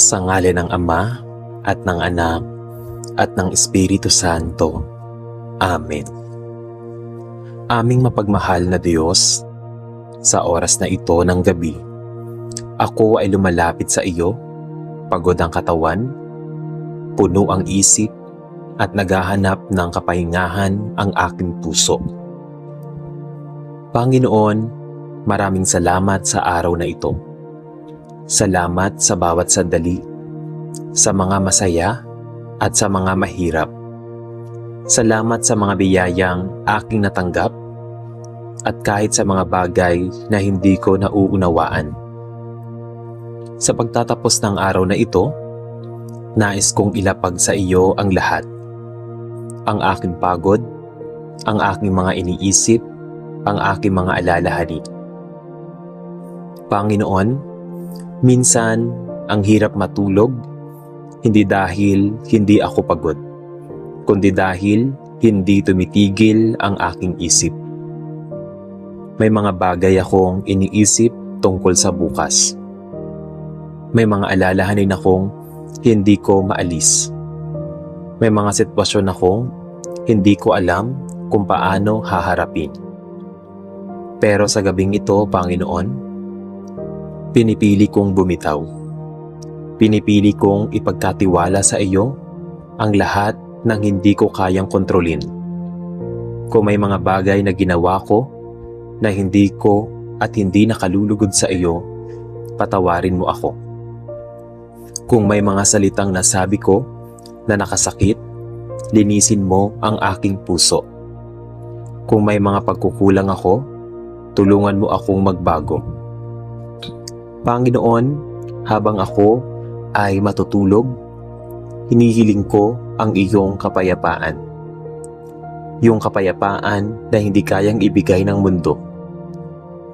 Sa ngalan ng Ama, at ng Anak, at ng Espiritu Santo. Amen. Aming mapagmahal na Diyos, sa oras na ito ng gabi, ako ay lumalapit sa iyo, pagod ang katawan, puno ang isip, at naghahanap ng kapahingahan ang aking puso. Panginoon, maraming salamat sa araw na ito. Salamat sa bawat sandali, sa mga masaya at sa mga mahirap. Salamat sa mga biyayang aking natanggap at kahit sa mga bagay na hindi ko nauunawaan. Sa pagtatapos ng araw na ito, nais kong ilapag sa iyo ang lahat. Ang aking pagod, ang aking mga iniisip, ang aking mga alalahanin. Panginoon, minsan, ang hirap matulog, hindi dahil hindi ako pagod, kundi dahil hindi tumitigil ang aking isip. May mga bagay akong iniisip tungkol sa bukas. May mga alalahanin akong hindi ko maalis. May mga sitwasyon akong hindi ko alam kung paano haharapin. Pero sa gabing ito, Panginoon, pinipili kong bumitaw. Pinipili kong ipagkatiwala sa iyo ang lahat ng hindi ko kayang kontrolin. Kung may mga bagay na ginawa ko na hindi ko at hindi nakalulugod sa iyo, patawarin mo ako. Kung may mga salitang nasabi ko na nakasakit, linisin mo ang aking puso. Kung may mga pagkukulang ako, tulungan mo akong magbago. Panginoon, habang ako ay matutulog, hinihiling ko ang iyong kapayapaan. Yung kapayapaan na hindi kayang ibigay ng mundo.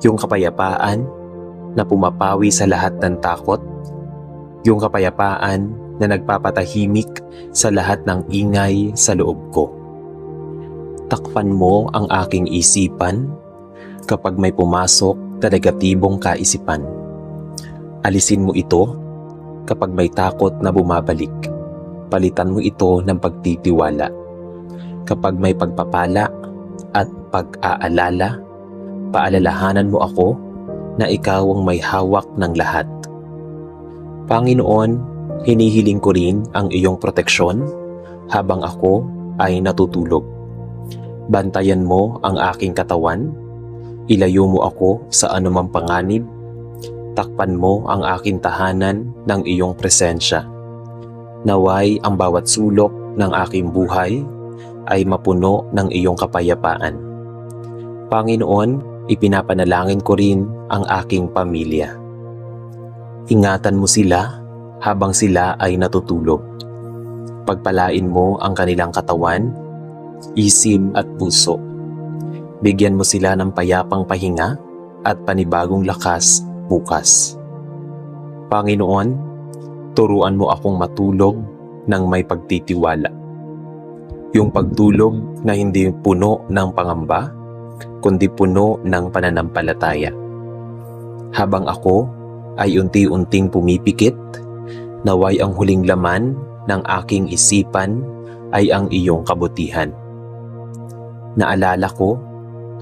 Yung kapayapaan na pumapawi sa lahat ng takot. Yung kapayapaan na nagpapatahimik sa lahat ng ingay sa loob ko. Takpan mo ang aking isipan kapag may pumasok na negatibong kaisipan. Alisin mo ito kapag may takot na bumabalik. Palitan mo ito ng pagtitiwala. Kapag may pagpapala at pag-aalala, paalalahanan mo ako na ikaw ang may hawak ng lahat. Panginoon, hinihiling ko rin ang iyong proteksyon habang ako ay natutulog. Bantayan mo ang aking katawan, ilayo mo ako sa anumang panganib, takpan mo ang aking tahanan ng iyong presensya. Naway ang bawat sulok ng aking buhay ay mapuno ng iyong kapayapaan. Panginoon, ipinapanalangin ko rin ang aking pamilya. Ingatan mo sila habang sila ay natutulog. Pagpalain mo ang kanilang katawan, isip at puso. Bigyan mo sila ng payapang pahinga at panibagong lakas bukas. Panginoon, turuan mo akong matulog ng may pagtitiwala. Yung pagtulog na hindi puno ng pangamba, kundi puno ng pananampalataya. Habang ako ay unti-unting pumipikit, naway ang huling laman ng aking isipan ay ang iyong kabutihan. Naalala ko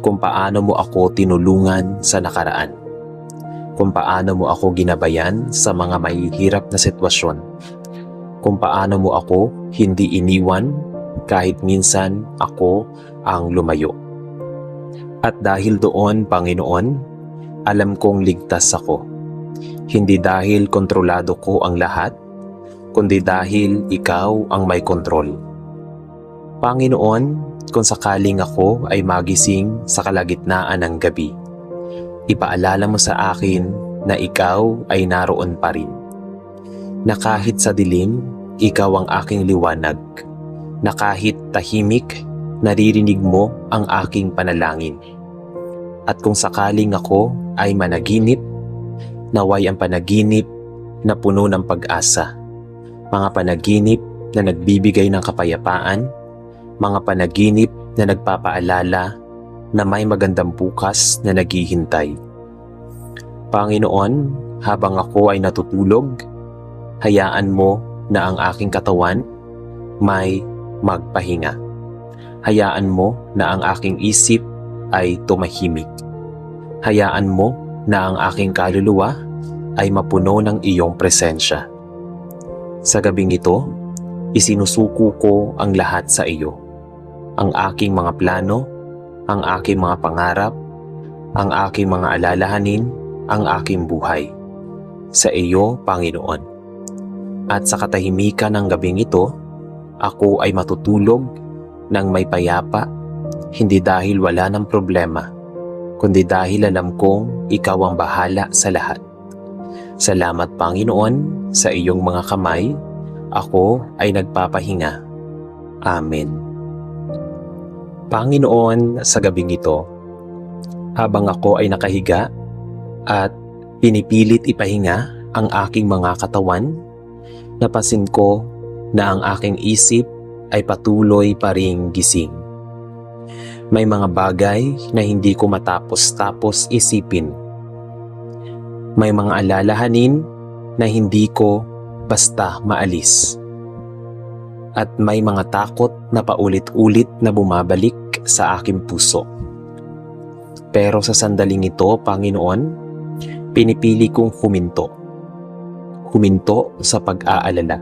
kung paano mo ako tinulungan sa nakaraan. Kung paano mo ako ginabayan sa mga mahihirap na sitwasyon. Kung paano mo ako hindi iniwan kahit minsan ako ang lumayo. At dahil doon, Panginoon, alam kong ligtas ako. Hindi dahil kontrolado ko ang lahat, kundi dahil ikaw ang may kontrol. Panginoon, kung sakaling ako ay magising sa kalagitnaan ng gabi, ipaalala mo sa akin na ikaw ay naroon pa rin. Na kahit sa dilim, ikaw ang aking liwanag. Na kahit tahimik, naririnig mo ang aking panalangin. At kung sakaling ako ay managinip, naway ang panaginip na puno ng pag-asa. Mga panaginip na nagbibigay ng kapayapaan, mga panaginip na nagpapaalala na may magandang bukas na naghihintay. Panginoon, habang ako ay natutulog, Hayaan mo na ang aking katawan may magpahinga. Hayaan mo na ang aking isip ay tumahimik. Hayaan mo na ang aking kaluluwa ay mapuno ng iyong presensya. Sa gabing ito, isinusuko ko ang lahat sa iyo. Ang aking mga plano, ang aking mga pangarap, ang aking mga alalahanin, ang aking buhay. Sa iyo, Panginoon. At sa katahimikan ng gabing ito, ako ay matutulog ng may payapa, hindi dahil wala ng problema, kundi dahil alam kong ikaw ang bahala sa lahat. Salamat, Panginoon, sa iyong mga kamay, ako ay nagpapahinga. Amen. Panginoon, sa gabing ito, habang ako ay nakahiga at pinipilit ipahinga ang aking mga katawan, napansin ko na ang aking isip ay patuloy pa ring gising. May mga bagay na hindi ko matapos-tapos isipin. May mga alalahanin na hindi ko basta maalis. At may mga takot na paulit-ulit na bumabalik sa aking puso. Pero sa sandaling ito, Panginoon, pinipili kong huminto. Huminto sa pag-aalala.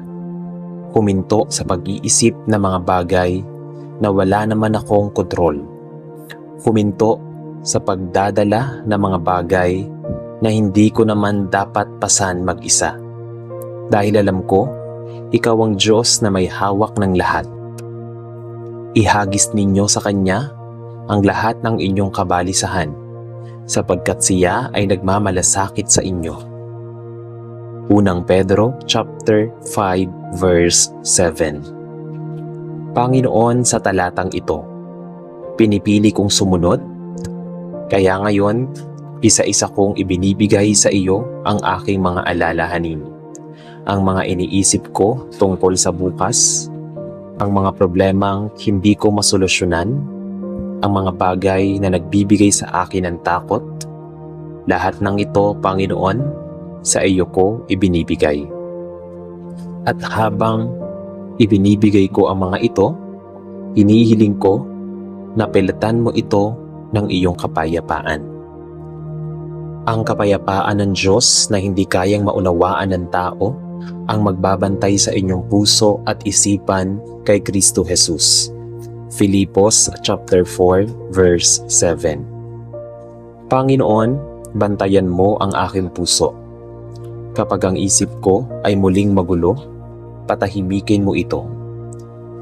Huminto sa pag-iisip ng mga bagay na wala naman akong kontrol. Huminto sa pagdadala ng mga bagay na hindi ko naman dapat pasan mag-isa. Dahil alam ko, ikaw ang Diyos na may hawak ng lahat. Ihagis ninyo sa Kanya ang lahat ng inyong kabalisahan, sapagkat siya ay nagmamalasakit sa inyo. Unang Pedro chapter 5 verse 7. Panginoon, sa talatang ito, pinipili kong sumunod, kaya ngayon, isa-isa kong ibinibigay sa iyo ang aking mga alalahanin, ang mga iniisip ko tungkol sa bukas, ang mga problemang hindi ko masolusyonan, ang mga bagay na nagbibigay sa akin ng takot. Lahat ng ito, Panginoon, sa iyo ko ibinibigay. At habang ibinibigay ko ang mga ito, hinihiling ko na pelatan mo ito ng iyong kapayapaan. Ang kapayapaan ng Diyos na hindi kayang maunawaan ng tao ang magbabantay sa inyong puso at isipan kay Kristo Jesus. Filipos chapter 4 verse 7. Panginoon, bantayan mo ang aking puso. Kapag ang isip ko ay muling magulo, patahimikin mo ito.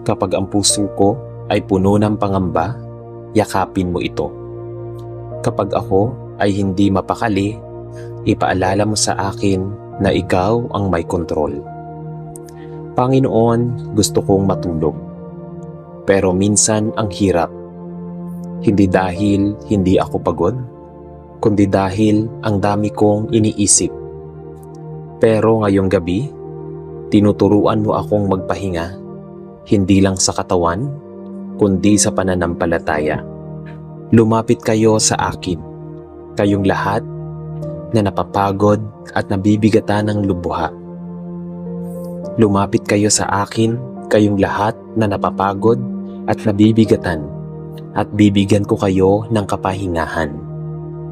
Kapag ang puso ko ay puno ng pangamba, yakapin mo ito. Kapag ako ay hindi mapakali, ipaalala mo sa akin na ikaw ang may kontrol. Panginoon, gusto kong matulog. Pero minsan ang hirap. Hindi dahil hindi ako pagod, kundi dahil ang dami kong iniisip. Pero ngayong gabi, tinuturuan mo akong magpahinga, hindi lang sa katawan, kundi sa pananampalataya. Lumapit kayo sa akin, kayong lahat na napapagod at nabibigatan ng lubha. Lumapit kayo sa akin, kayong lahat na napapagod at nabibigatan, at bibigyan ko kayo ng kapahingahan.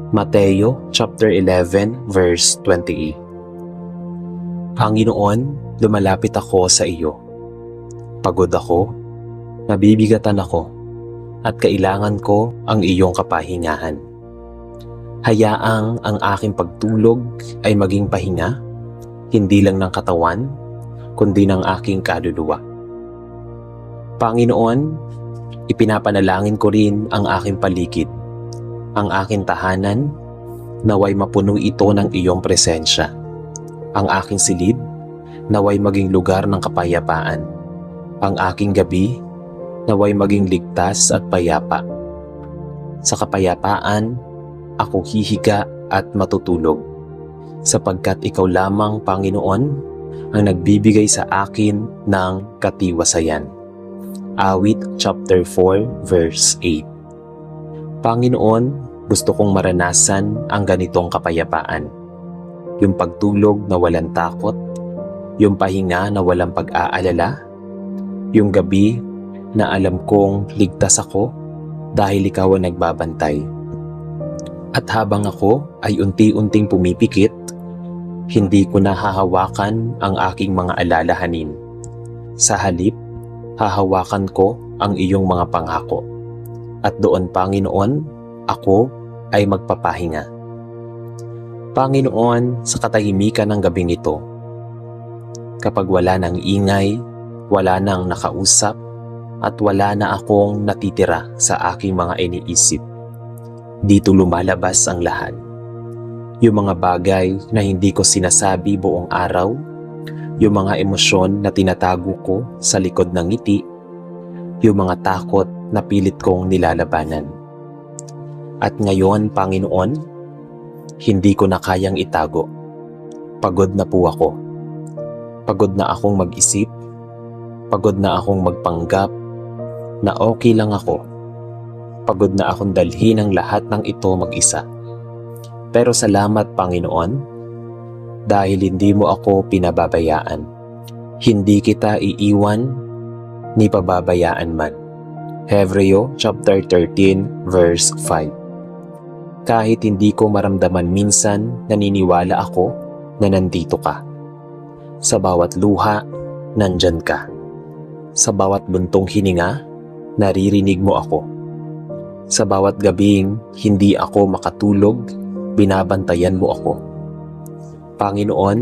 Mateo chapter 11 verse 28. Panginoon, lumalapit ako sa iyo. Pagod ako, nabibigatan ako, at kailangan ko ang iyong kapahingahan. Hayaang ang aking pagtulog ay maging pahinga, hindi lang ng katawan, kundi ng aking kaluluwa. Panginoon, ipinapanalangin ko rin ang aking paligid, ang aking tahanan, naway mapuno ito ng iyong presensya. Ang aking silid, naway maging lugar ng kapayapaan. Ang aking gabi, naway maging ligtas at payapa. Sa kapayapaan, ako hihiga at matutulog, sapagkat ikaw lamang, Panginoon, ang nagbibigay sa akin ng katiwasayan. Awit chapter 4 verse 8. Panginoon, gusto kong maranasan ang ganitong kapayapaan. Yung pagtulog na walang takot, yung pahinga na walang pag-aalala, yung gabi na alam kong ligtas ako dahil ikaw ang nagbabantay. At habang ako ay unti-unting pumipikit, hindi ko na hahawakan ang aking mga alalahanin. Sa halip, hahawakan ko ang iyong mga pangako. At doon, Panginoon, ako ay magpapahinga. Panginoon, sa katahimikan ng gabing ito, kapag wala nang ingay, wala nang nakausap, at wala na akong natitira sa aking mga iniisip, dito lumalabas ang lahat. Yung mga bagay na hindi ko sinasabi buong araw, yung mga emosyon na tinatago ko sa likod ng ngiti, yung mga takot na pilit kong nilalabanan. At ngayon, Panginoon, hindi ko na kayang itago. Pagod na po ako. Pagod na akong mag-isip. Pagod na akong magpanggap na okay lang ako. Pagod na akong dalhin ang lahat ng ito mag-isa. Pero salamat, Panginoon, dahil hindi mo ako pinababayaan. Hindi kita iiwan ni pababayaan man. Hebreo chapter 13 verse 5. Kahit hindi ko maramdaman minsan, naniniwala ako na nandito ka. Sa bawat luha, nandyan ka. Sa bawat buntong hininga, naririnig mo ako. Sa bawat gabing hindi ako makatulog, binabantayan mo ako. Panginoon,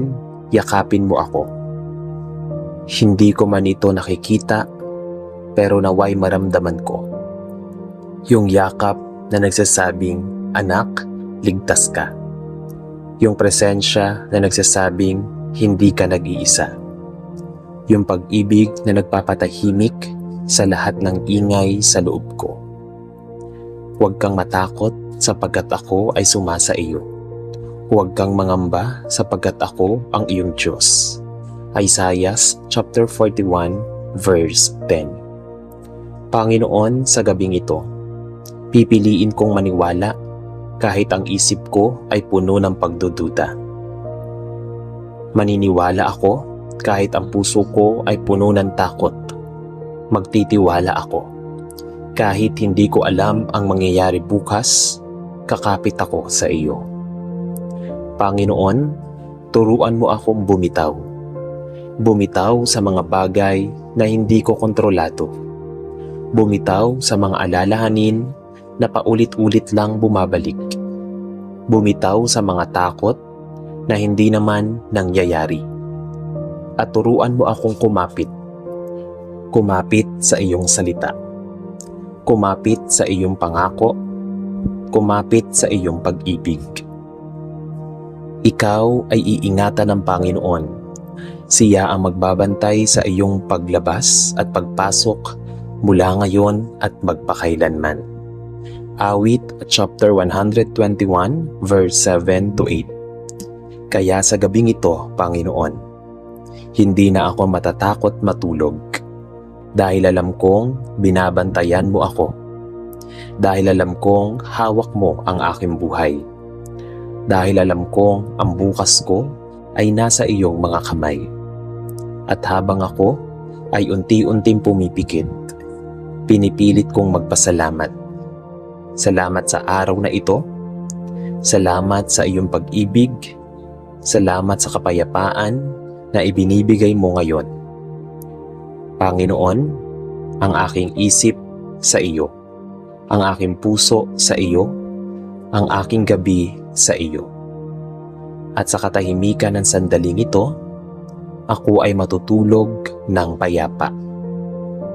yakapin mo ako. Hindi ko man ito nakikita, pero naway maramdaman ko. Yung yakap na nagsasabing, anak, ligtas ka. Yung presensya na nagsasabing, hindi ka nag-iisa. Yung pag-ibig na nagpapatahimik sa lahat ng ingay sa loob ko. Huwag kang matakot sapagkat ako ay sumasa iyo. Huwag kang mangamba sapagkat ako ang iyong Diyos. Isaiah chapter 41 verse 10. Panginoon, sa gabing ito, pipiliin kong maniwala kahit ang isip ko ay puno ng pagdududa. Maniniwala ako kahit ang puso ko ay puno ng takot. Magtitiwala ako. Kahit hindi ko alam ang mangyayari bukas, kakapit ako sa iyo. Panginoon, turuan mo akong bumitaw. Bumitaw sa mga bagay na hindi ko kontrolado. Bumitaw sa mga alalahanin na paulit-ulit lang bumabalik. Bumitaw sa mga takot na hindi naman nangyayari. At turuan mo akong kumapit. Kumapit sa iyong salita. Kumapit sa iyong pangako. Kumapit sa iyong pag-ibig. Ikaw ay iingatan ng Panginoon. Siya ang magbabantay sa iyong paglabas at pagpasok mula ngayon at magpakailanman. Awit chapter 121 verse 7 to 8. Kaya sa gabing ito, Panginoon, hindi na ako matatakot matulog. Dahil alam kong binabantayan mo ako. Dahil alam kong hawak mo ang aking buhay. Dahil alam kong ang bukas ko ay nasa iyong mga kamay. At habang ako ay unti-unting pumipikit, pinipilit kong magpasalamat. Salamat sa araw na ito. Salamat sa iyong pag-ibig. Salamat sa kapayapaan na ibinibigay mo ngayon. Panginoon, ang aking isip sa iyo, ang aking puso sa iyo, ang aking gabi sa iyo. At sa katahimikan ng sandaling ito, ako ay matutulog ng payapa.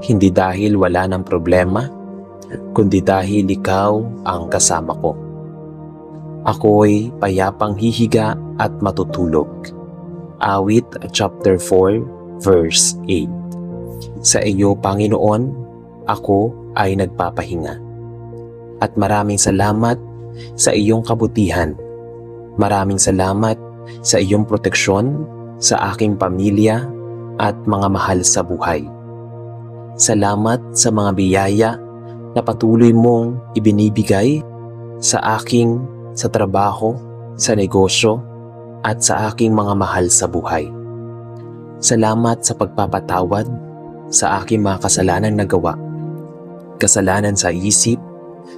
Hindi dahil wala ng problema, kundi dahil ikaw ang kasama ko. Ako'y payapang hihiga at matutulog. Awit chapter 4 verse 8. Sa iyo, Panginoon, ako ay nagpapahinga. At maraming salamat sa iyong kabutihan. Maraming salamat sa iyong proteksyon sa aking pamilya at mga mahal sa buhay. Salamat sa mga biyaya na patuloy mong ibinibigay sa trabaho, sa negosyo, at sa aking mga mahal sa buhay. Salamat sa pagpapatawad sa aking mga kasalanang nagawa. Kasalanan sa isip,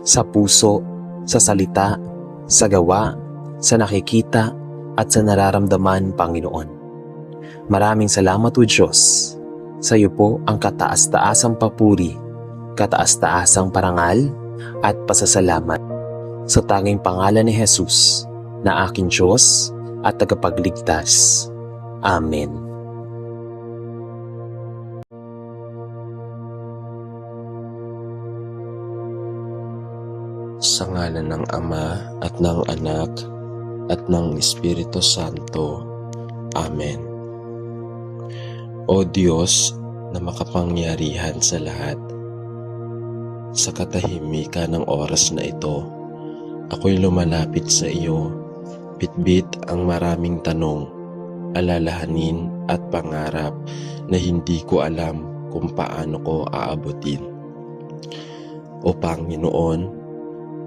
sa puso, sa salita, sa gawa, sa nakikita, at sa nararamdaman, Panginoon. Maraming salamat o Diyos. Sa iyo po ang kataas-taasang papuri, kataas-taasang parangal, at pasasalamat. Sa tanging pangalan ni Jesus, na aking Diyos at tagapagligtas. Amen. Sa ngalan ng Ama at ng Anak at ng Espiritu Santo. Amen. O Diyos na makapangyarihan sa lahat, sa katahimikan ng oras na ito, ako'y lumalapit sa iyo, bitbit ang maraming tanong, alalahanin at pangarap na hindi ko alam kung paano ko aabutin. O Panginoon,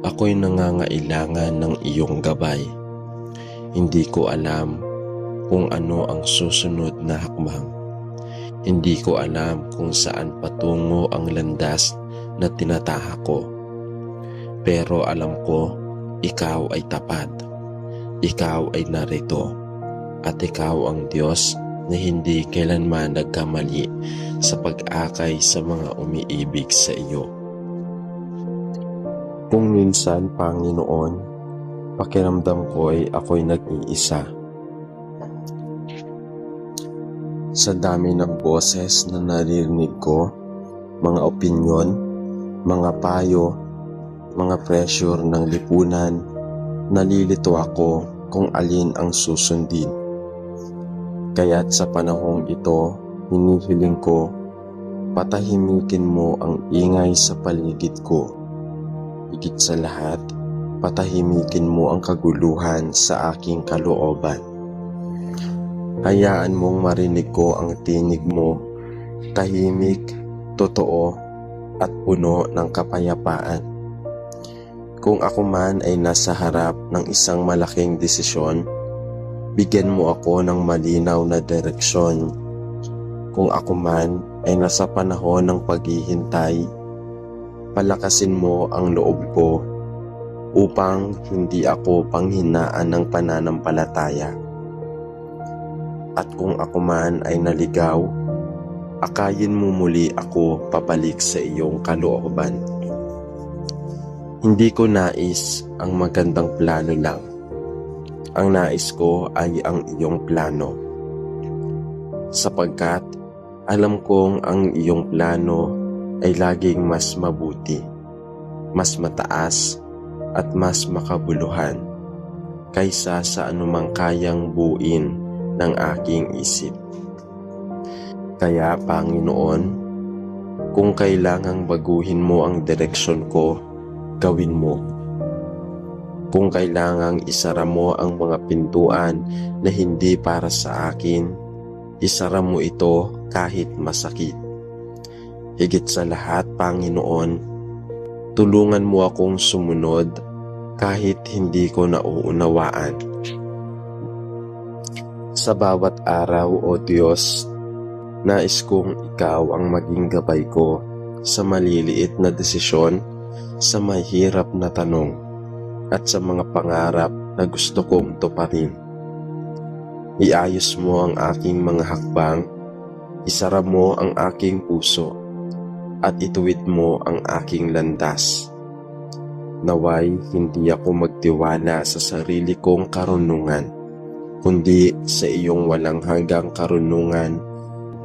ako'y nangangailangan ng iyong gabay. Hindi ko alam kung ano ang susunod na hakbang. Hindi ko alam kung saan patungo ang landas na tinatahak ko. Pero alam ko, ikaw ay tapat. Ikaw ay narito. At ikaw ang Diyos na hindi kailanman nagkamali sa pag-akay sa mga umiibig sa iyo. Kung minsan, Panginoon, pakiramdam ko'y ako'y nag-iisa. Sa dami ng boses na naririnig ko, mga opinyon, mga payo, mga pressure ng lipunan, nalilito ako kung alin ang susundin. Kaya't sa panahong ito, hinihiling ko, patahimikin mo ang ingay sa paligid ko. Higit sa lahat, patahimikin mo ang kaguluhan sa aking kalooban. Hayaan mong marinig ko ang tinig mo, tahimik, totoo, at puno ng kapayapaan. Kung ako man ay nasa harap ng isang malaking desisyon, bigyan mo ako ng malinaw na direksyon. Kung ako man ay nasa panahon ng paghihintay, palakasin mo ang loob ko upang hindi ako panghinaan ng pananampalataya. At kung ako man ay naligaw, akayin mo muli ako pabalik sa iyong kalooban. Hindi ko nais ang magandang plano lang. Ang nais ko ay ang iyong plano. Sapagkat alam kong ang iyong plano ay laging mas mabuti, mas mataas at mas makabuluhan kaysa sa anumang kayang buuin ng aking isip. Kaya Panginoon, kung kailangang baguhin mo ang direksyon ko, gawin mo. Kung kailangang isara mo ang mga pintuan na hindi para sa akin, isara mo ito kahit masakit. Higit sa lahat, Panginoon, tulungan mo akong sumunod kahit hindi ko nauunawaan. Sa bawat araw, O Diyos, nais kong ikaw ang maging gabay ko sa maliliit na desisyon, sa mahirap na tanong, at sa mga pangarap na gusto kong tuparin. Iayos mo ang aking mga hakbang, isara mo ang aking puso, at ituwid mo ang aking landas. Naway hindi ako magtiwala sa sarili kong karunungan, kundi sa iyong walang hanggang karunungan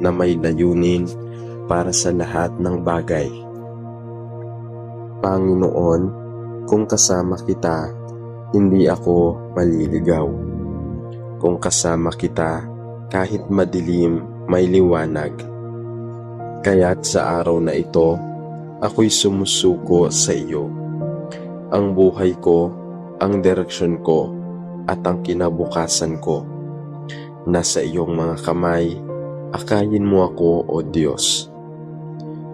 na may layunin para sa lahat ng bagay. Panginoon, kung kasama kita, hindi ako maliligaw. Kung kasama kita, kahit madilim, may liwanag. Kaya't sa araw na ito, ako'y sumusuko sa iyo. Ang buhay ko, ang direksyon ko, at ang kinabukasan ko. Nasa iyong mga kamay, akayin mo ako, O Diyos.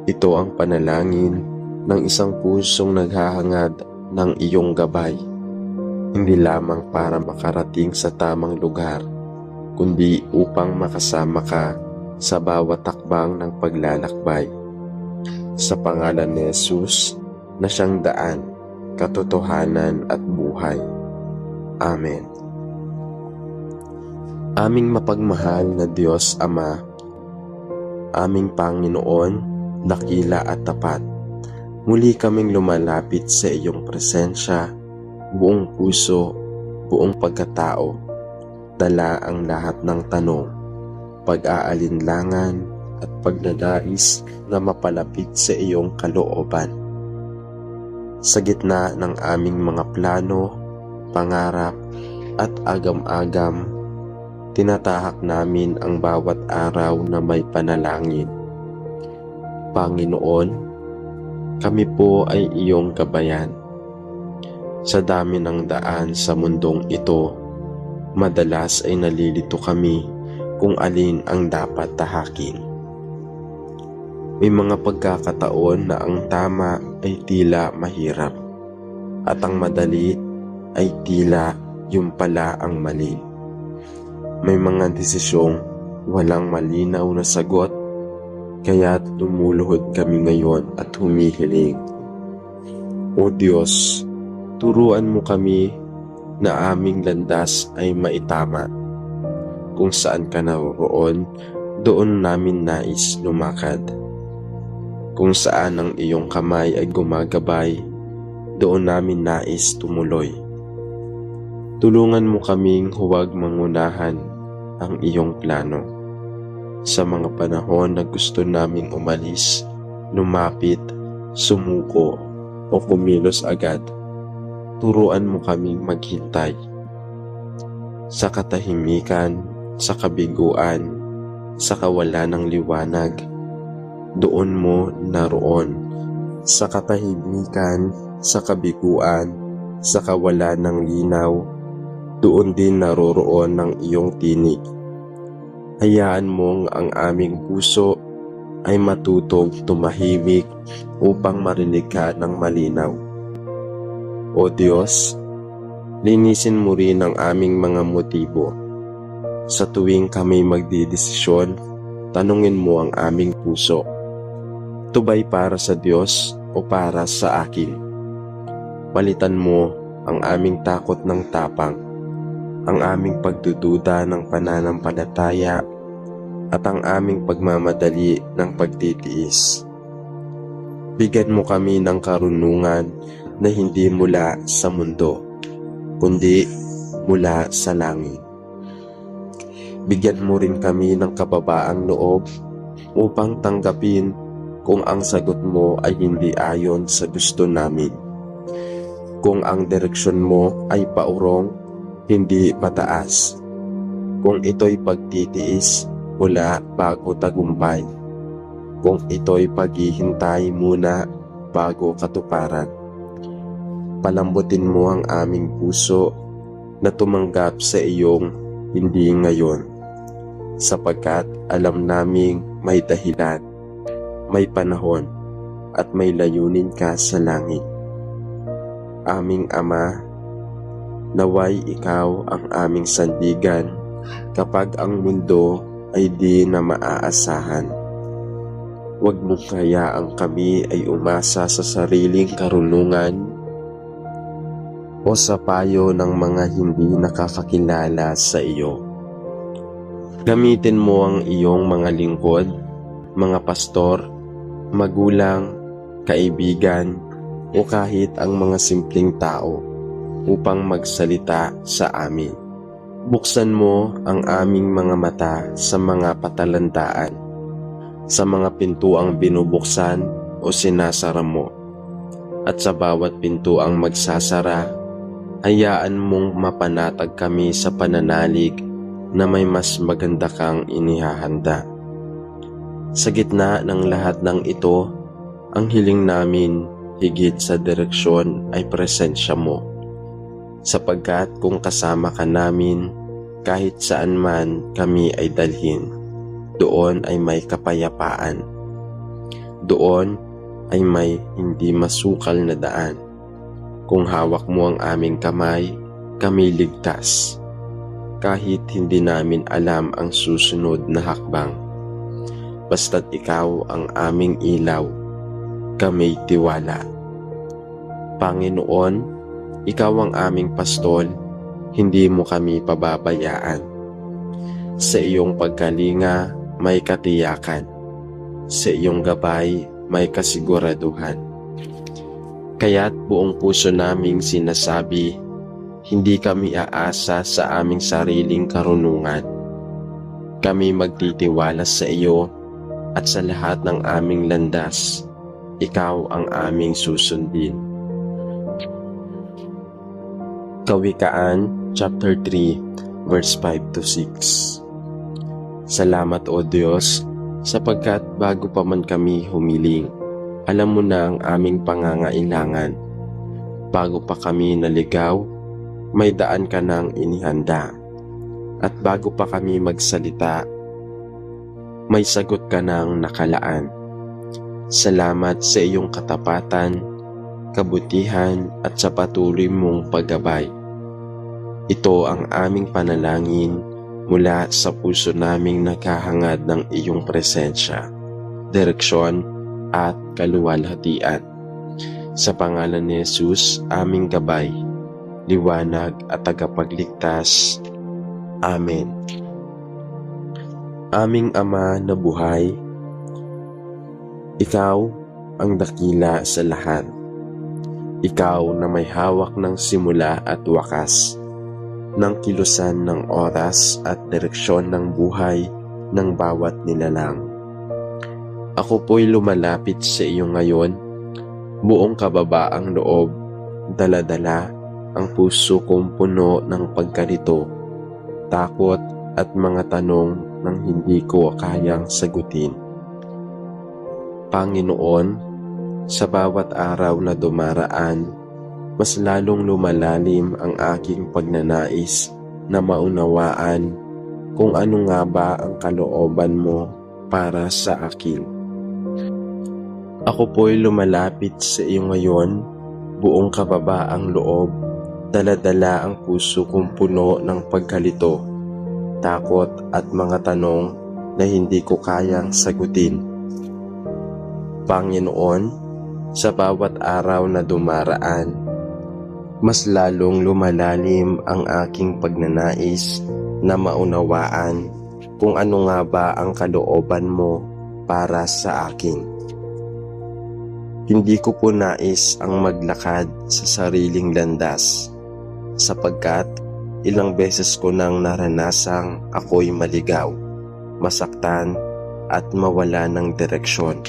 Ito ang panalangin ng isang pusong naghahangad ng iyong gabay. Hindi lamang para makarating sa tamang lugar, kundi upang makasama ka sa bawat takbang ng paglalakbay. Sa pangalan ni Jesus na siyang daan, katotohanan at buhay. Amen. Aming mapagmahal na Diyos Ama, aming Panginoon, dakila at tapat, muli kaming lumalapit sa iyong presensya, buong puso, buong pagkatao, dala ang lahat ng tanong, pag-aalinlangan at pagnanais na mapalapit sa iyong kalooban. Sa gitna ng aming mga plano, pangarap at agam-agam, tinatahak namin ang bawat araw na may panalangin. Panginoon, kami po ay iyong gabayan. Sa dami ng daan sa mundong ito, madalas ay nalilito kami kung alin ang dapat tahakin. May mga pagkakataon na ang tama ay tila mahirap at ang madali ay tila yung pala ang mali. May mga desisyong walang malinaw na sagot, kaya lumuluhod kami ngayon at humihiling. O Diyos, turuan mo kami na aming landas ay maitama. Kung saan ka naroon, doon namin nais lumakad. Kung saan ang iyong kamay ay gumagabay, doon namin nais tumuloy. Tulungan mo kaming huwag mangunahan ang iyong plano. Sa mga panahon na gusto naming umalis, lumapit, sumuko o kumilos agad, turuan mo kaming maghintay. Sa katahimikan, sa kabiguan, sa kawalan ng liwanag, doon mo naroon. Sa katahimikan, sa kabiguan, sa kawalan ng linaw, doon din naroroon ng iyong tinig. Hayaan mong ang aming puso ay matutong tumahimik upang marinig ka ng malinaw. O Diyos, linisin mo rin ang aming mga motibo. Sa tuwing kami magdidesisyon, tanungin mo ang aming puso. Ito ba'y para sa Diyos o para sa akin? Palitan mo ang aming takot ng tapang, ang aming pagdududa ng pananampalataya, at ang aming pagmamadali ng pagtitiis. Bigyan mo kami ng karunungan na hindi mula sa mundo, kundi mula sa langit. Bigyan mo rin kami ng kababaang loob upang tanggapin kung ang sagot mo ay hindi ayon sa gusto namin. Kung ang direksyon mo ay paurong, hindi pataas. Kung ito'y pagtitiis mula bago tagumpay. Kung ito'y paghihintay muna bago katuparan. Palambutin mo ang aming puso na tumanggap sa iyong hindi ngayon, sapagkat alam naming may dahilan, may panahon, at may layunin ka sa langit. Aming Ama, naway ikaw ang aming sandigan kapag ang mundo ay di na maaasahan. Huwag mong hayaang kami ay umasa sa sariling karunungan o sa payo ng mga hindi nakakakilala sa iyo. Gamitin mo ang iyong mga lingkod, mga pastor, magulang, kaibigan, o kahit ang mga simpleng tao upang magsalita sa amin. Buksan mo ang aming mga mata sa mga patalandaan, sa mga pintuang binubuksan o sinasara mo, at sa bawat pintuang magsasara, hayaan mong mapanatag kami sa pananalig na may mas maganda kang inihahanda. Sa gitna ng lahat ng ito, ang hiling namin higit sa direksyon ay presensya mo. Sapagkat kung kasama ka namin, kahit saan man kami ay dalhin, doon ay may kapayapaan. Doon ay may hindi masukal na daan. Kung hawak mo ang aming kamay, kami ligtas. Kahit hindi namin alam ang susunod na hakbang. basta't ikaw ang aming ilaw, kami tiwala. Panginoon, ikaw ang aming pastol, hindi mo kami pababayaan. Sa iyong pagkalinga may katiyakan, sa iyong gabay may kasiguraduhan. Kaya't buong puso naming sinasabi, hindi kami aasa sa aming sariling karunungan. Kami magtitiwala sa iyo at sa lahat ng aming landas, ikaw ang aming susundin. Kawikaan, chapter 3, verse 5 to 6. Salamat o Diyos, sapagkat bago pa man kami humiling, alam mo na ang aming pangangailangan. Bago pa kami naligaw, may daan ka nang inihanda. At bago pa kami magsalita, may sagot ka nang nakalaan. Salamat sa iyong katapatan, kabutihan at sa patuloy mong paggabay. Ito ang aming panalangin mula sa puso naming naghahangad ng iyong presensya, direksyon at kaluwalhatian. Sa pangalan ni Jesus, aming gabay, liwanag at tagapagligtas. Amen. Aming Ama na buhay, ikaw ang dakila sa lahat. Ikaw na may hawak ng simula at wakas, ng kilusan ng oras at direksyon ng buhay ng bawat nilalang. Ako po'y lumalapit sa iyo ngayon, buong kababaang loob, dala-dala ang puso kong puno ng pagkalito, takot at mga tanong nang hindi ko kayang sagutin. Panginoon, sa bawat araw na dumaraan, mas lalong lumalalim ang aking pagnanais na maunawaan kung ano nga ba ang kalooban mo para sa akin. Ako po'y lumalapit sa iyo ngayon, buong kababaang loob, dala-dala ang puso kong puno ng pagkalito, takot at mga tanong na hindi ko kayang sagutin. Panginoon, sa bawat araw na dumaraan, mas lalong lumalalim ang aking pagnanais na maunawaan kung ano nga ba ang kalooban mo para sa akin. Hindi ko po nais ang maglakad sa sariling landas, sapagkat ilang beses ko nang naranasang ako'y maligaw, masaktan at mawala ng direksyon.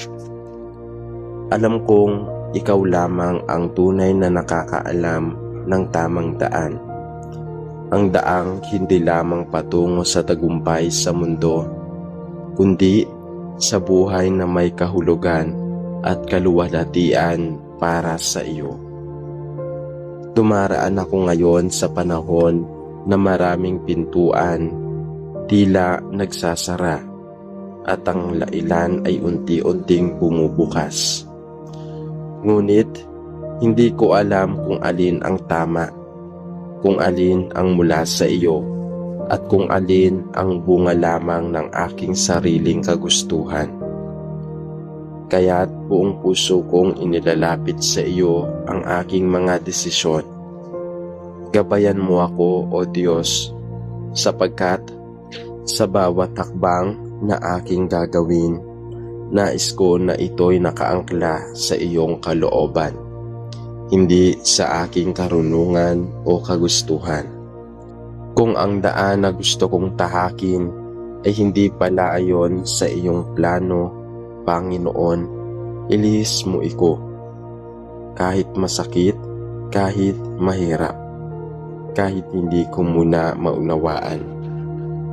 Alam kong ikaw lamang ang tunay na nakakaalam ng tamang daan. Ang daang hindi lamang patungo sa tagumpay sa mundo, kundi sa buhay na may kahulugan at kaluwalhatian para sa iyo. Dumaraan ako ngayon sa panahon na maraming pintuan tila nagsasara at ang ilan ay unti-unting bumubukas. Ngunit, hindi ko alam kung alin ang tama, kung alin ang mula sa iyo, at kung alin ang bunga lamang ng aking sariling kagustuhan. Kaya't buong puso kong inilalapit sa iyo ang aking mga desisyon. Gabayan mo ako, O Diyos, sapagkat sa bawat hakbang na aking gagawin, nais ko na ito'y nakaangkla sa iyong kalooban, hindi sa aking karunungan o kagustuhan. Kung ang daan na gusto kong tahakin ay hindi pala ayon sa iyong plano, Panginoon, ilihis mo iko. Kahit masakit, kahit mahirap, kahit hindi ko muna maunawaan,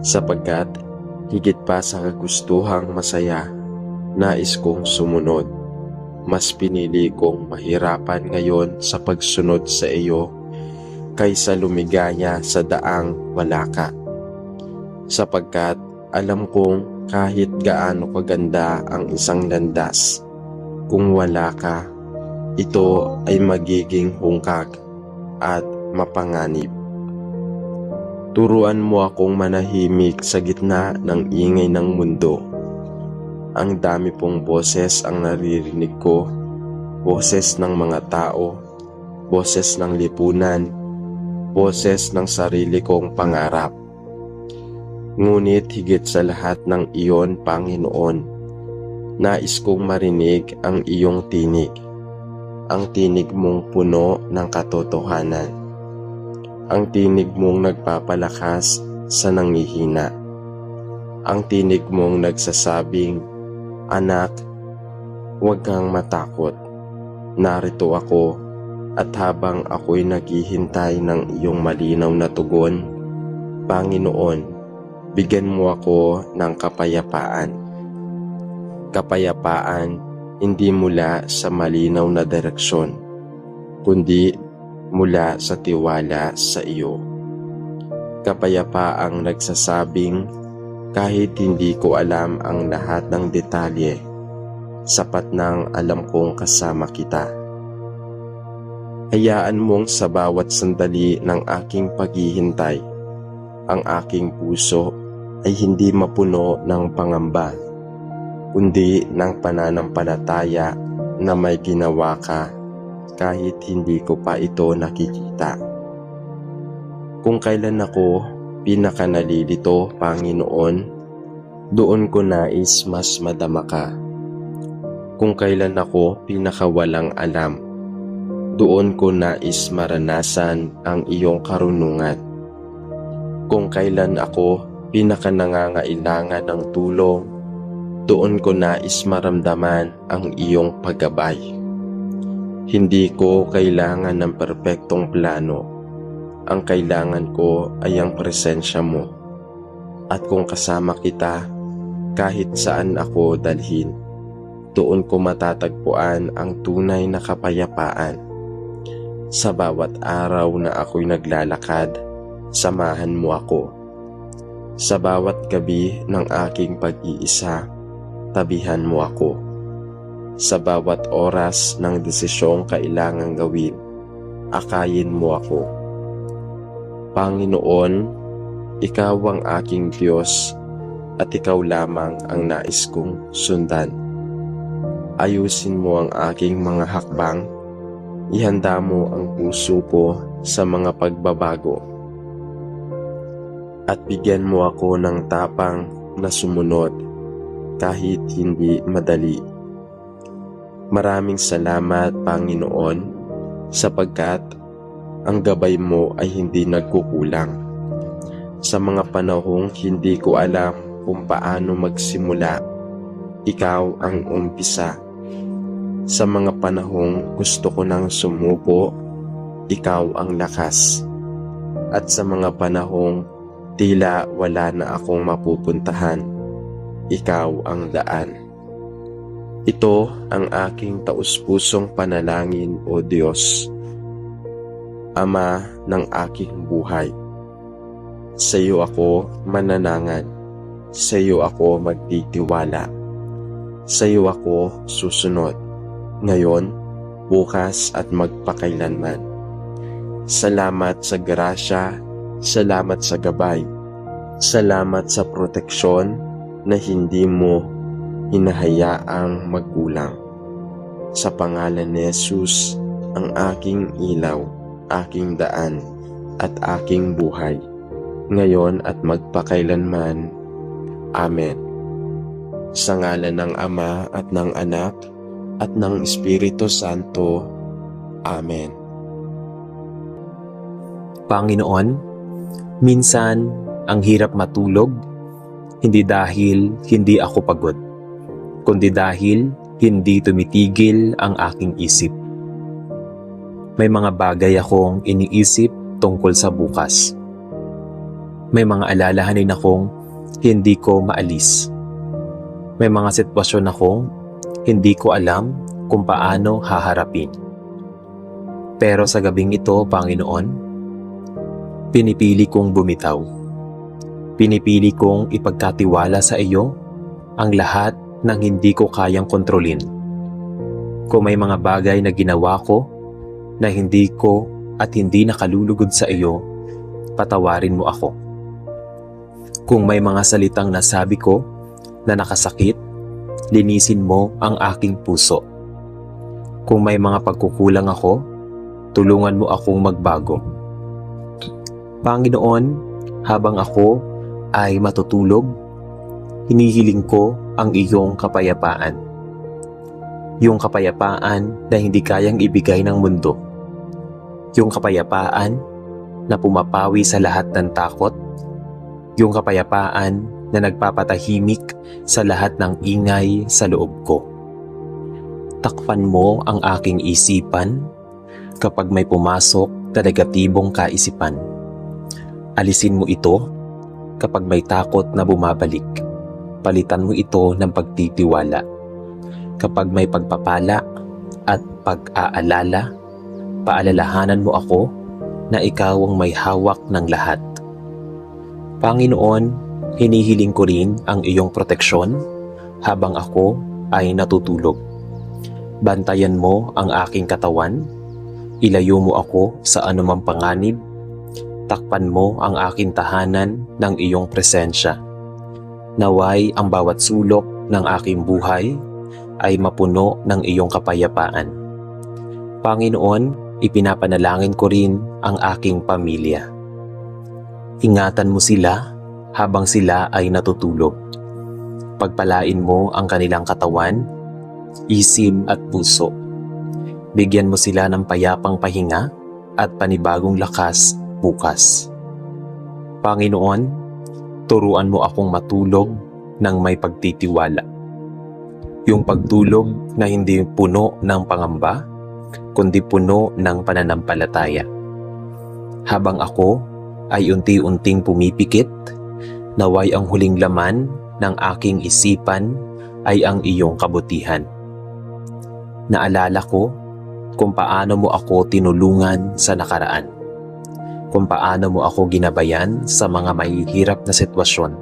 sapagkat higit pa sa kagustuhang masaya, nais kong sumunod. Mas pinili kong mahirapan ngayon sa pagsunod sa iyo kaysa lumigaya sa daang wala ka. Sapagkat alam kong kahit gaano kaganda ang isang landas, kung wala ka, ito ay magiging hungkag at mapanganib. Turuan mo akong manahimik sa gitna ng ingay ng mundo ang dami pong boses ang naririnig ko, boses ng mga tao, boses ng lipunan, boses ng sarili kong pangarap. Ngunit higit sa lahat ng iyon, Panginoon, nais kong marinig ang iyong tinig, ang tinig mong puno ng katotohanan, ang tinig mong nagpapalakas sa nanghihina, ang tinig mong nagsasabing, "Anak, huwag kang matakot. Narito ako, at habang ako'y naghihintay ng iyong malinaw na tugon, Panginoon, bigyan mo ako ng kapayapaan. Kapayapaan hindi mula sa malinaw na direksyon, kundi mula sa tiwala sa iyo. Kapayapaang nagsasabing, kahit hindi ko alam ang lahat ng detalye, sapat nang alam kong kasama kita. Hayaan mong sa bawat sandali ng aking paghihintay, ang aking puso ay hindi mapuno ng pangamba, kundi ng pananampalataya na may ginawa ka kahit hindi ko pa ito nakikita. Kung kailan ako pinakanalilito, Panginoon, doon ko nais mas madama ka. Kung kailan ako pinakawalang alam, doon ko nais maranasan ang iyong karunungan. Kung kailan ako pinakanangangailangan ng tulong, doon ko nais maramdaman ang iyong paggabay. Hindi ko kailangan ng perpektong plano. Ang kailangan ko ay ang presensya mo. At kung kasama kita, kahit saan ako dalhin, doon ko matatagpuan ang tunay na kapayapaan. Sa bawat araw na ako'y naglalakad, samahan mo ako. Sa bawat gabi ng aking pag-iisa, tabihan mo ako. Sa bawat oras ng desisyong kailangang gawin, akayin mo ako. Panginoon, ikaw ang aking Diyos at ikaw lamang ang nais kong sundan. Ayusin mo ang aking mga hakbang, ihanda mo ang puso ko sa mga pagbabago, at bigyan mo ako ng tapang na sumunod kahit hindi madali. Maraming salamat, Panginoon, sapagkat ang gabay mo ay hindi nagkukulang. Sa mga panahong hindi ko alam kung paano magsimula, ikaw ang umpisa. Sa mga panahong gusto ko nang sumuko, ikaw ang lakas. At sa mga panahong tila wala na akong mapupuntahan, ikaw ang daan. Ito ang aking taus-pusong panalangin, O Diyos, Ama ng aking buhay. Sa iyo ako mananangan, sa iyo ako magtitiwala, sa iyo ako susunod, ngayon, bukas at magpakailanman. Salamat sa grasya, salamat sa gabay, salamat sa proteksyon na hindi mo hinahayaang magkulang. Sa pangalan ni Jesus, ang aking ilaw, aking daan, at aking buhay, ngayon at magpakailanman. Amen. Sa ngalan ng Ama at ng Anak at ng Espiritu Santo. Amen. Panginoon, minsan ang hirap matulog, hindi dahil hindi ako pagod, kundi dahil hindi tumitigil ang aking isip. May mga bagay akong iniisip tungkol sa bukas. May mga alalahanin akong hindi ko maalis. May mga sitwasyon akong hindi ko alam kung paano haharapin. Pero sa gabing ito, Panginoon, pinipili kong bumitaw. Pinipili kong ipagkatiwala sa iyo ang lahat ng hindi ko kayang kontrolin. Kung may mga bagay na ginawa ko na hindi ko at hindi nakalulugod sa iyo, patawarin mo ako. Kung may mga salitang nasabi ko na nakasakit, linisin mo ang aking puso. Kung may mga pagkukulang ako, tulungan mo akong magbago. Panginoon, habang ako ay matutulog, hinihiling ko ang iyong kapayapaan. Yung kapayapaan na hindi kayang ibigay ng mundo. Yung kapayapaan na pumapawi sa lahat ng takot. Yung kapayapaan na nagpapatahimik sa lahat ng ingay sa loob ko. Takpan mo ang aking isipan kapag may pumasok na negatibong kaisipan. Alisin mo ito kapag may takot na bumabalik. Palitan mo ito ng pagtitiwala. Kapag may pagpapala at pag-aalala, paalalahanan mo ako na ikaw ang may hawak ng lahat. Panginoon, hinihiling ko rin ang iyong proteksyon habang ako ay natutulog. Bantayan mo ang aking katawan, ilayo mo ako sa anumang panganib, takpan mo ang aking tahanan ng iyong presensya. Naway ang bawat sulok ng aking buhay ay mapuno ng iyong kapayapaan. Panginoon, ipinapanalangin ko rin ang aking pamilya. Ingatan mo sila habang sila ay natutulog. Pagpalain mo ang kanilang katawan, isip at puso. Bigyan mo sila ng payapang pahinga at panibagong lakas bukas. Panginoon, turuan mo akong matulog ng may pagtitiwala. Yung pagtulog na hindi puno ng pangamba, kundi puno ng pananampalataya. Habang ako ay unti-unting pumipikit, naway ang huling laman ng aking isipan ay ang iyong kabutihan. Naalala ko kung paano mo ako tinulungan sa nakaraan, kung paano mo ako ginabayan sa mga mahihirap na sitwasyon,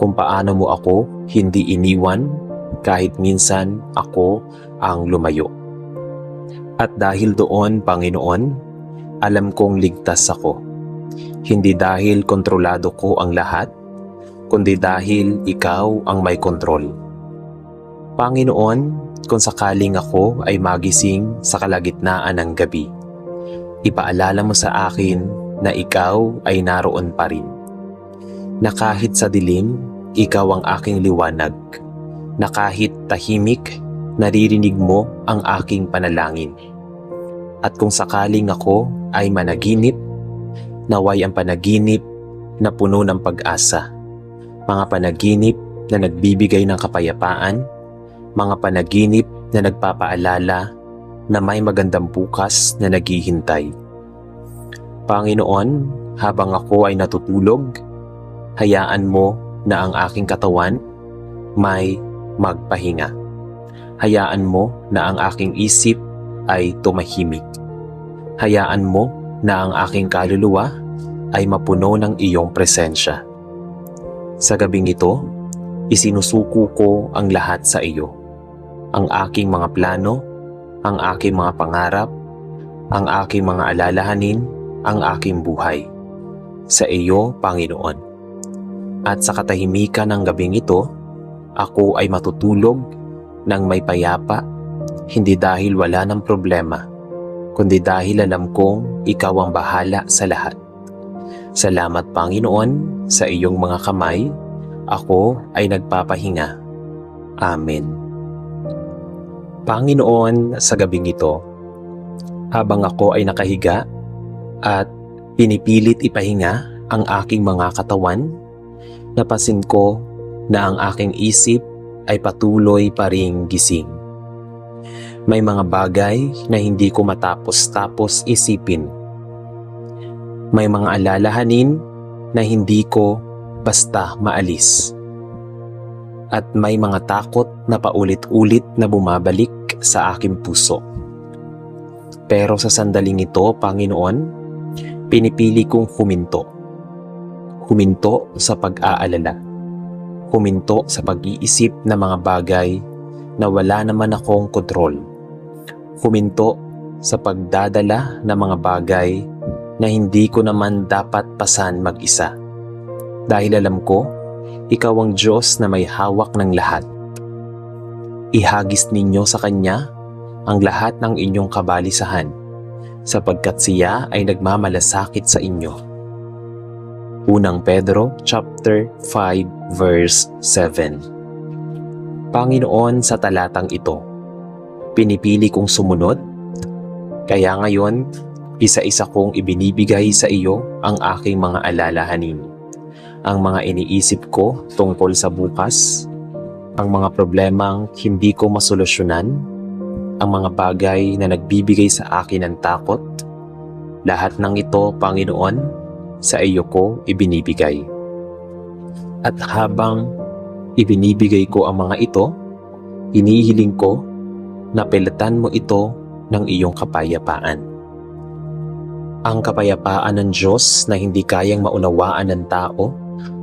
kung paano mo ako hindi iniwan kahit minsan ako ang lumayo. At dahil doon, Panginoon, alam kong ligtas ako. Hindi dahil kontrolado ko ang lahat, kundi dahil ikaw ang may kontrol. Panginoon, kung sakaling ako ay magising sa kalagitnaan ng gabi, ipaalala mo sa akin na ikaw ay naroon pa rin. Na kahit sa dilim, ikaw ang aking liwanag. Na kahit tahimik, naririnig mo ang aking panalangin. At kung sakaling ako ay managinip, naway ang panaginip na puno ng pag-asa. Mga panaginip na nagbibigay ng kapayapaan, mga panaginip na nagpapaalala na may magandang bukas na naghihintay. Panginoon, habang ako ay natutulog, hayaan mo na ang aking katawan may magpahinga. Hayaan mo na ang aking isip ay tumahimik. Hayaan mo na ang aking kaluluwa ay mapuno ng iyong presensya. Sa gabing ito, isinusuko ko ang lahat sa iyo. Ang aking mga plano, ang aking mga pangarap, ang aking mga alalahanin, ang aking buhay. Sa iyo, Panginoon. At sa katahimikan ng gabing ito, ako ay matutulog ng may payapa, hindi dahil wala ng problema, kundi dahil alam kong ikaw ang bahala sa lahat. Salamat, Panginoon, sa iyong mga kamay, ako ay nagpapahinga. Amen. Panginoon, sa gabing ito, habang ako ay nakahiga at pinipilit ipahinga ang aking mga katawan, napansin ko na ang aking isip ay patuloy pa ring gising. May mga bagay na hindi ko matapos-tapos isipin. May mga alalahanin na hindi ko basta maalis. At may mga takot na paulit-ulit na bumabalik sa aking puso. Pero sa sandaling ito, Panginoon, pinipili kong huminto. Huminto sa pag-aalala. Huminto sa pag-iisip ng mga bagay na wala naman akong kontrol. Huminto sa pagdadala ng mga bagay na hindi ko naman dapat pasan mag-isa. Dahil alam ko, ikaw ang Diyos na may hawak ng lahat. Ihagis ninyo sa Kanya ang lahat ng inyong kabalisahan, sapagkat siya ay nagmamalasakit sa inyo. Unang Pedro chapter 5 verse 7. Panginoon, sa talatang ito, pinipili kong sumunod, kaya ngayon, isa-isa kong ibinibigay sa iyo ang aking mga alalahanin, ang mga iniisip ko tungkol sa bukas, ang mga problemang hindi ko masolusyonan, ang mga bagay na nagbibigay sa akin ng takot. Lahat ng ito, Panginoon, sa iyo ko ibinibigay. At habang ibinibigay ko ang mga ito, hinihiling ko na pilatan mo ito ng iyong kapayapaan. Ang kapayapaan ng Diyos na hindi kayang maunawaan ng tao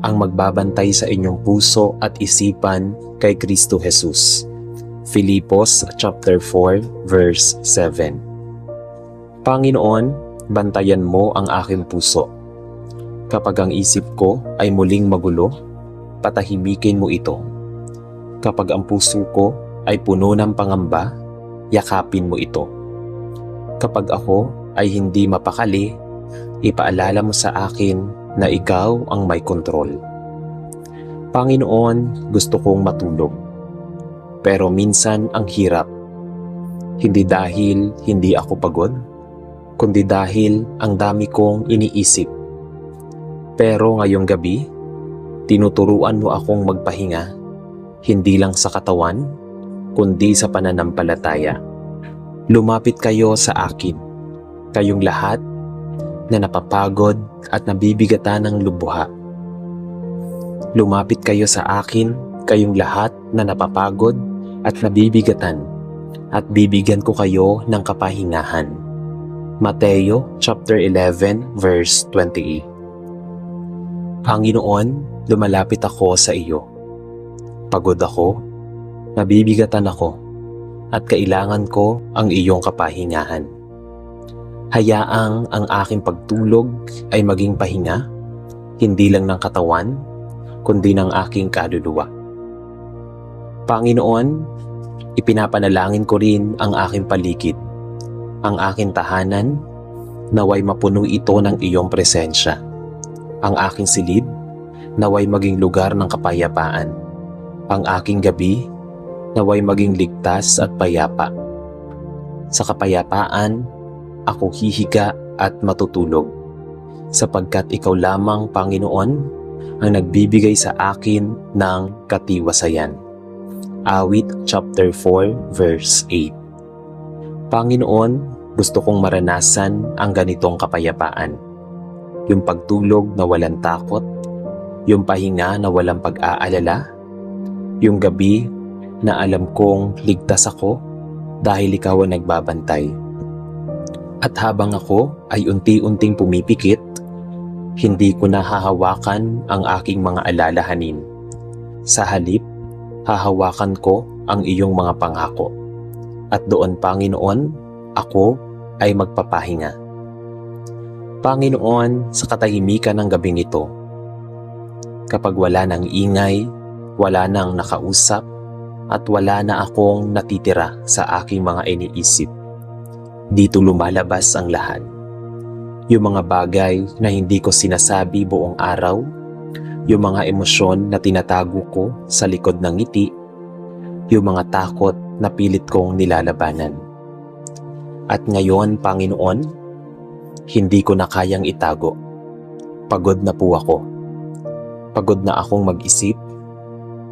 ang magbabantay sa inyong puso at isipan kay Kristo Jesus. Filipos chapter 4 verse 7. Panginoon, bantayan mo ang aking puso. Kapag ang isip ko ay muling magulo, patahimikin mo ito. Kapag ang puso ko ay puno ng pangamba, yakapin mo ito. Kapag ako ay hindi mapakali, ipaalala mo sa akin na ikaw ang may kontrol. Panginoon, gusto kong matulog. Pero minsan ang hirap. Hindi dahil hindi ako pagod, kundi dahil ang dami kong iniisip. Pero ngayong gabi, tinuturuan mo akong magpahinga, hindi lang sa katawan, kundi sa pananampalataya. Lumapit kayo sa akin, kayong lahat na napapagod at nabibigatan ng lubha. Lumapit kayo sa akin, kayong lahat na napapagod at nabibigatan, at bibigyan ko kayo ng kapahingahan. Mateo chapter 11 verse 28. Panginoon, lumalapit ako sa iyo. Pagod ako, nabibigatan ako, at kailangan ko ang iyong kapahingahan. Hayaang ang aking pagtulog ay maging pahinga, hindi lang ng katawan, kundi ng aking kaluluwa. Panginoon, ipinapanalangin ko rin ang aking paligid, ang aking tahanan, naway mapuno ito ng iyong presensya. Ang aking silid, naway maging lugar ng kapayapaan. Ang aking gabi, naway maging ligtas at payapa. Sa kapayapaan, ako hihiga at matutulog, sapagkat ikaw lamang, Panginoon, ang nagbibigay sa akin ng katiwasayan. Awit chapter 4 verse 8. Panginoon, gusto kong maranasan ang ganitong kapayapaan. Yung pagtulog na walang takot, yung pahinga na walang pag-aalala, yung gabi na alam kong ligtas ako dahil ikaw ang nagbabantay. At habang ako ay unti-unting pumipikit, hindi ko na hahawakan ang aking mga alalahanin. Sa halip, hahawakan ko ang iyong mga pangako. At doon, Panginoon, ako ay magpapahinga. Panginoon, sa katahimikan ng gabing ito, kapag wala nang ingay, wala nang nakausap, at wala na akong natitira sa aking mga iniisip, dito lumalabas ang lahat. Yung mga bagay na hindi ko sinasabi buong araw, yung mga emosyon na tinatago ko sa likod ng ngiti, yung mga takot na pilit kong nilalabanan. At ngayon, Panginoon, hindi ko na kayang itago. Pagod na po ako. Pagod na akong mag-isip.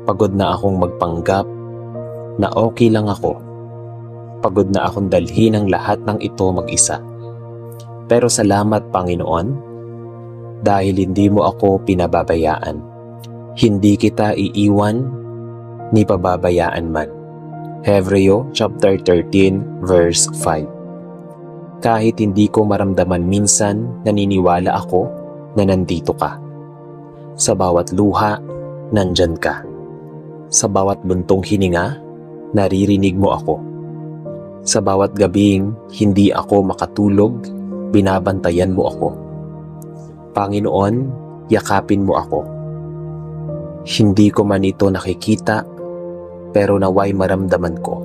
Pagod na akong magpanggap na okay lang ako. Pagod na akong dalhin ang lahat ng ito mag-isa. Pero salamat, Panginoon, dahil hindi mo ako pinababayaan. Hindi kita iiwan ni pababayaan man. Hebreo chapter 13 verse 5. Kahit hindi ko maramdaman minsan, naniniwala ako na nandito ka. Sa bawat luha, nandyan ka. Sa bawat buntong hininga, naririnig mo ako. Sa bawat gabing hindi ako makatulog, binabantayan mo ako. Panginoon, yakapin mo ako. Hindi ko man ito nakikita, pero naway maramdaman ko.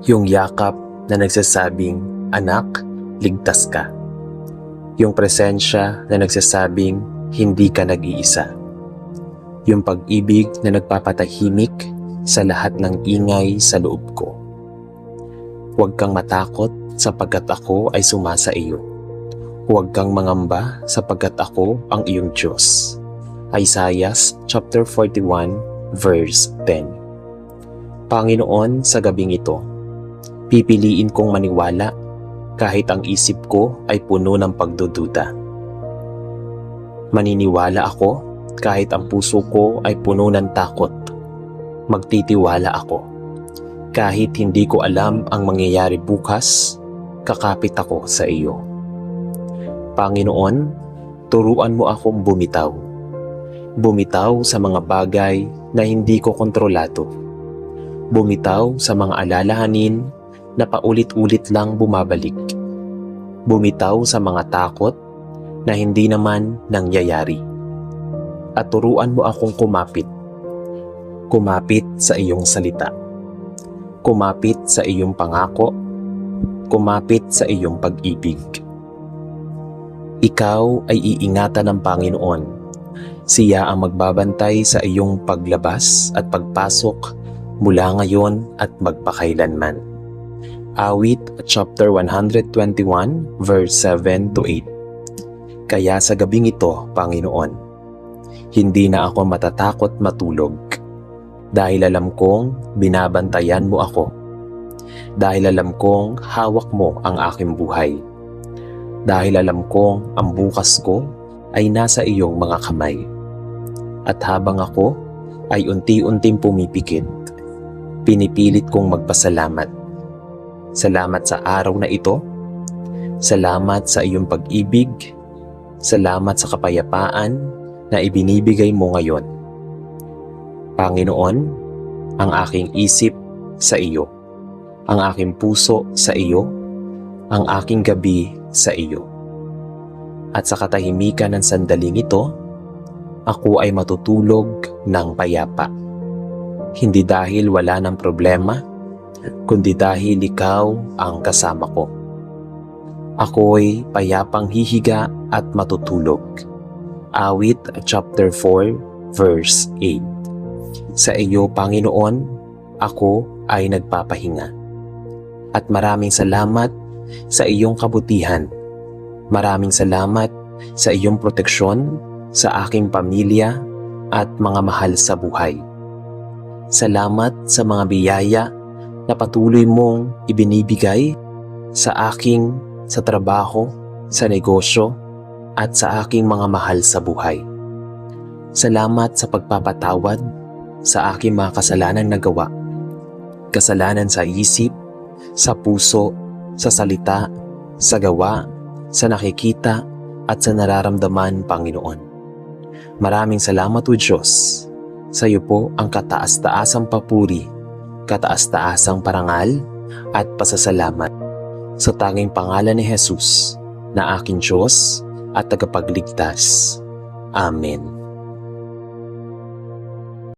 Yung yakap na nagsasabing, anak, ligtas ka. Yung presensya na nagsasabing, hindi ka nag-iisa. Yung pag-ibig na nagpapatahimik sa lahat ng ingay sa loob ko. Huwag kang matakot sapagkat ako ay sumasa iyo. Huwag kang mangamba sapagkat ako ang iyong Diyos. Isaiah chapter 41 verse 10. Panginoon, sa gabing ito, pipiliin kong maniwala kahit ang isip ko ay puno ng pagdududa. Maniniwala ako kahit ang puso ko ay puno ng takot. Magtitiwala ako. Kahit hindi ko alam ang mangyayari bukas, kakapit ako sa iyo. Panginoon, turuan mo akong bumitaw. Bumitaw sa mga bagay na hindi ko kontrolado. Bumitaw sa mga alalahanin na paulit-ulit lang bumabalik. Bumitaw sa mga takot na hindi naman nangyayari. At turuan mo akong kumapit. Kumapit sa iyong salita. Kumapit sa iyong pangako. Kumapit sa iyong pag-ibig. Ikaw ay iingatan ng Panginoon. Siya ang magbabantay sa iyong paglabas at pagpasok mula ngayon at magpakailanman. Awit chapter 121 verse 7 to 8. Kaya sa gabing ito, Panginoon, hindi na ako matatakot matulog dahil alam kong binabantayan mo ako. Dahil alam kong hawak mo ang aking buhay. Dahil alam kong ang bukas ko ay nasa iyong mga kamay. At habang ako ay unti-unting pumipikit, pinipilit kong magpasalamat. Salamat sa araw na ito. Salamat sa iyong pag-ibig. Salamat sa kapayapaan na ibinibigay mo ngayon. Panginoon, ang aking isip sa iyo. Ang aking puso sa iyo. Ang aking gabi sa iyo. At sa katahimikan ng sandaling ito, ako ay matutulog ng payapa. Hindi dahil wala ng problema, kundi dahil ikaw ang kasama ko. Ako'y payapang hihiga at matutulog. Awit chapter 4 verse 8. Sa iyo, Panginoon, ako ay nagpapahinga. At maraming salamat sa iyong kabutihan. Maraming salamat sa iyong proteksyon sa aking pamilya at mga mahal sa buhay. Salamat sa mga biyaya na patuloy mong ibinibigay sa trabaho, sa negosyo, at sa aking mga mahal sa buhay. Salamat sa pagpapatawad sa aking mga kasalanang nagawa. Kasalanan sa isip, sa puso, sa salita, sa gawa, sa nakikita, at sa nararamdaman, Panginoon. Maraming salamat o Diyos. Sa iyo po ang kataas-taasang papuri, kataas-taasang parangal, at pasasalamat. Sa tanging pangalan ni Jesus, na aking Diyos at tagapagligtas. Amen.